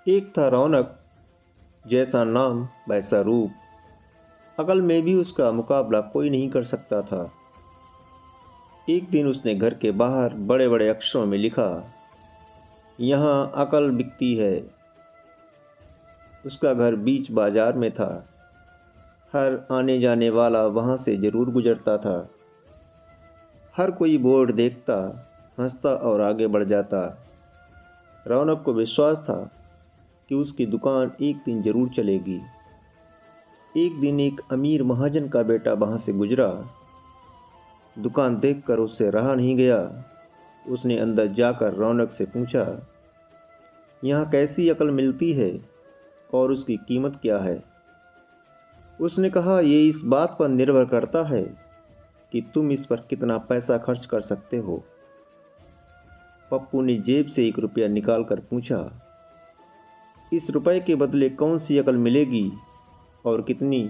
एक था रौनक, जैसा नाम वैसा रूप। अकल में भी उसका मुकाबला कोई नहीं कर सकता था। एक दिन उसने घर के बाहर बड़े बड़े अक्षरों में लिखा, यहाँ अकल बिकती है। उसका घर बीच बाजार में था। हर आने जाने वाला वहाँ से जरूर गुजरता था। हर कोई बोर्ड देखता, हंसता और आगे बढ़ जाता। रौनक को विश्वास था कि उसकी दुकान एक दिन जरूर चलेगी। एक दिन एक अमीर महाजन का बेटा वहाँ से गुजरा। दुकान देखकर उससे रहा नहीं गया। उसने अंदर जाकर रौनक से पूछा, यहाँ कैसी अकल मिलती है और उसकी कीमत क्या है? उसने कहा, ये इस बात पर निर्भर करता है कि तुम इस पर कितना पैसा खर्च कर सकते हो। पप्पू ने जेब से 1 रुपया निकाल कर पूछा, इस रुपए के बदले कौन सी अकल मिलेगी और कितनी?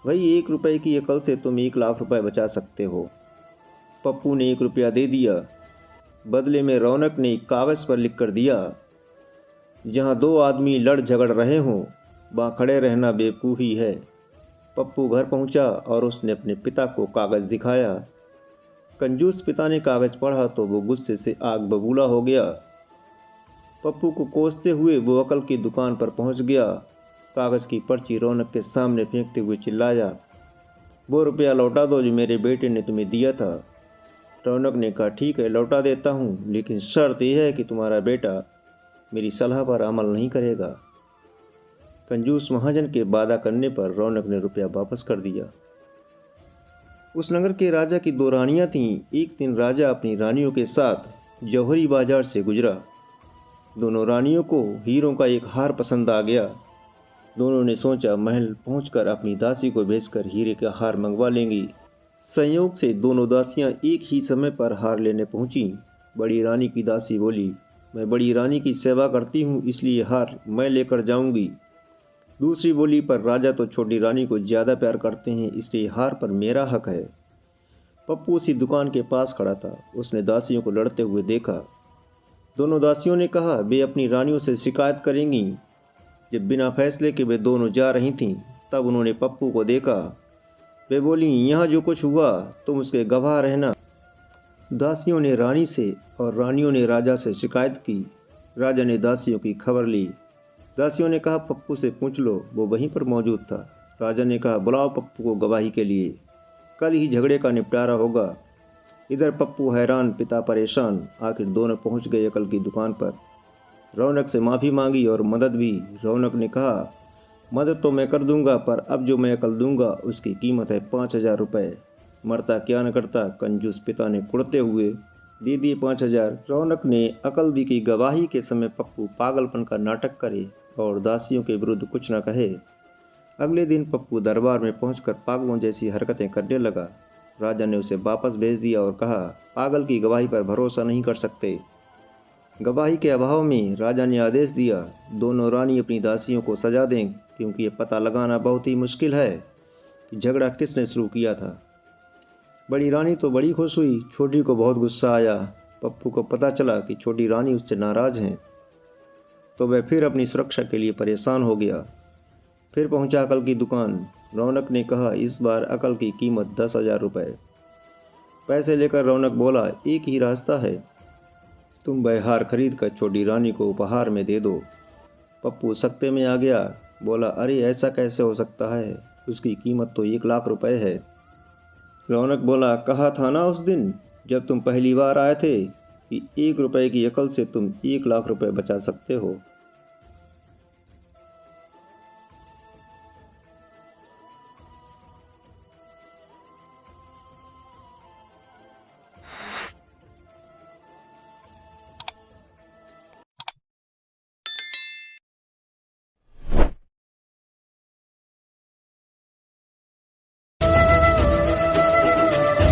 भाई, 1 रुपए की अकल से तुम 1 लाख रुपए बचा सकते हो। पप्पू ने 1 रुपया दे दिया। बदले में रौनक ने कागज़ पर लिख कर दिया, जहाँ 2 आदमी लड़ झगड़ रहे हों वहाँ खड़े रहना बेवकूफ़ी है। पप्पू घर पहुँचा और उसने अपने पिता को कागज़ दिखाया। कंजूस पिता ने कागज़ पढ़ा तो वो गुस्से से आग बबूला हो गया। पप्पू को कोसते हुए वो अकल की दुकान पर पहुँच गया। कागज़ की पर्ची रौनक के सामने फेंकते हुए चिल्लाया, वो रुपया लौटा दो जो मेरे बेटे ने तुम्हें दिया था। रौनक ने कहा, ठीक है, लौटा देता हूँ, लेकिन शर्त यह है कि तुम्हारा बेटा मेरी सलाह पर अमल नहीं करेगा। कंजूस महाजन के वादा करने पर रौनक ने रुपया वापस कर दिया। उस नगर के राजा की 2 रानियां थीं। एक दिन राजा अपनी रानियों के साथ जौहरी बाजार से गुजरा। दोनों रानियों को हीरों का एक हार पसंद आ गया। दोनों ने सोचा, महल पहुंचकर अपनी दासी को भेजकर हीरे का हार मंगवा लेंगी। संयोग से दोनों दासियां एक ही समय पर हार लेने पहुंची। बड़ी रानी की दासी बोली, मैं बड़ी रानी की सेवा करती हूँ, इसलिए हार मैं लेकर जाऊंगी। दूसरी बोली, पर राजा तो छोटी रानी को ज़्यादा प्यार करते हैं, इसलिए हार पर मेरा हक है। पप्पू उसी दुकान के पास खड़ा था। उसने दासियों को लड़ते हुए देखा। दोनों दासियों ने कहा वे अपनी रानियों से शिकायत करेंगी। जब बिना फैसले के वे दोनों जा रही थीं, तब उन्होंने पप्पू को देखा। वे बोली, यहाँ जो कुछ हुआ तुम उसके गवाह रहना। दासियों ने रानी से और रानियों ने राजा से शिकायत की। राजा ने दासियों की खबर ली। दासियों ने कहा, पप्पू से पूछ लो, वो वहीं पर मौजूद था। राजा ने कहा, बुलाओ पप्पू को गवाही के लिए, कल ही झगड़े का निपटारा होगा। इधर पप्पू हैरान, पिता परेशान। आखिर दोनों पहुंच गए अकल की दुकान पर। रौनक से माफ़ी मांगी और मदद भी। रौनक ने कहा, मदद तो मैं कर दूंगा, पर अब जो मैं अकल दूंगा उसकी कीमत है 5,000 रुपये। मरता क्या न करता, कंजूस पिता ने कुड़ते हुए दे दिए 5,000। रौनक ने अकल दी कि गवाही के समय पप्पू पागलपन का नाटक करे और दासियों के विरुद्ध कुछ न कहे। अगले दिन पप्पू दरबार में पहुंचकर पागलों जैसी हरकतें करने लगा। राजा ने उसे वापस भेज दिया और कहा, पागल की गवाही पर भरोसा नहीं कर सकते। गवाही के अभाव में राजा ने आदेश दिया, दोनों रानी अपनी दासियों को सजा दें, क्योंकि ये पता लगाना बहुत ही मुश्किल है कि झगड़ा किसने शुरू किया था। बड़ी रानी तो बड़ी खुश हुई, छोटी को बहुत गुस्सा आया। पप्पू को पता चला कि छोटी रानी उससे नाराज़ हैं, तो वह फिर अपनी सुरक्षा के लिए परेशान हो गया। फिर पहुंचा अकल की दुकान। रौनक ने कहा, इस बार अकल की कीमत 10,000 रुपये। पैसे लेकर रौनक बोला, एक ही रास्ता है, तुम वह हार खरीद कर छोटी रानी को उपहार में दे दो। पप्पू सख्ते में आ गया, बोला, अरे ऐसा कैसे हो सकता है, उसकी कीमत तो 1 लाख रुपए है। रौनक बोला, कहा था ना उस दिन जब तुम पहली बार आए थे कि 1 रुपए की अकल से तुम 1 लाख रुपए बचा सकते हो।